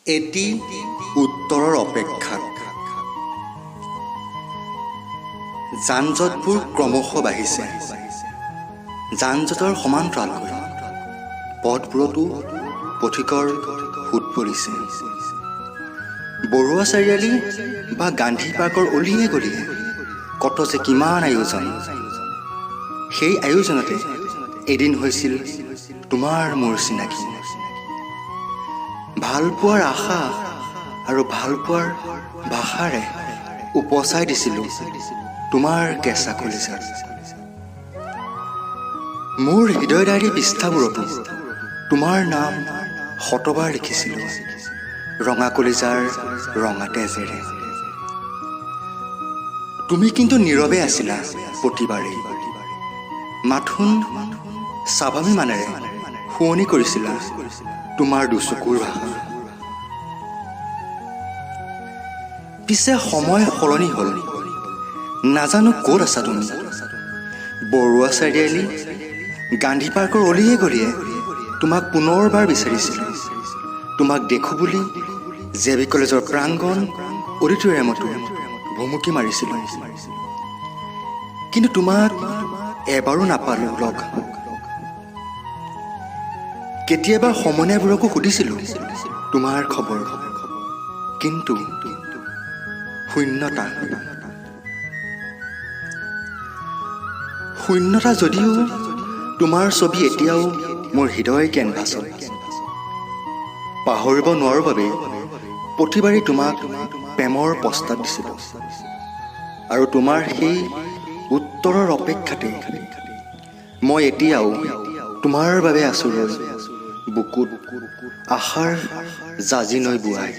এটি উত্তৰৰ অপেক্ষাত যান-জঁটবোৰ ক্ৰমশ বাঢ়িছে। যান-জঁটৰ সমান্তৰালকৈ পথবোৰতো পথিকৰ সোঁত পৰিছে। বৰুৱা চাৰিআলি বা গান্ধী পাৰ্কৰ অলিয়ে গলিয়ে কত যে কিমান আয়োজন। সেই আয়োজনতে এদিন হৈছিল তোমাৰ মোৰ চিনাকি। ভালপোৱাৰ আশা আৰু ভালপোৱাৰ ভাষাৰে উপচাই দিছিলোঁ তোমাৰ কেঁচা কলিজাত। মোৰ হৃদয় ডায়েৰী পৃষ্ঠাবোৰতো তোমাৰ নাম শতবাৰ লিখিছিলোঁ ৰঙা কলিজাৰ ৰঙা তেজেৰে। তুমি কিন্তু নীৰৱে আছিলা প্ৰতিবাৰেই। মাথোন স্বাভাৱিক মানেৰে শুৱনি কৰিছিলা তোমাৰ দুচকুৰ ভাষা। পিছে সময় সলনি হ'ল, নাজানো ক'ত আছা তুমি। বৰুৱা চাৰিআলি গান্ধী পাৰ্কৰ অলিয়ে গলিয়ে তোমাক পুনৰবাৰ বিচাৰিছিলোঁ। তোমাক দেখোঁ বুলি জে.বি. কলেজৰ প্ৰাংগণ অডিটৰিয়ামতো ভুমুকি মাৰিছিলোঁ, কিন্তু তোমাক এবাৰো নাপালোঁ লগ। কেতিয়াবা সমনীয়াবোৰকো সুধিছিলোঁ তোমাৰ খবৰ, কিন্তু শূন্যতা। শূন্যতা যদিও তোমাৰ ছবি এতিয়াও মোৰ হৃদয় কেনভাছত। পাহৰিব নোৱাৰোঁ বাবে প্ৰতিবাৰেই তোমাক প্ৰেমৰ প্ৰস্তাৱ দিছিলোঁ, আৰু তোমাৰ সেই উত্তৰৰ অপেক্ষাতে মই এতিয়াও তোমাৰ বাবে আছোঁ ৰৈ বুকুত আশাৰ জাজি নৈ বোৱাই।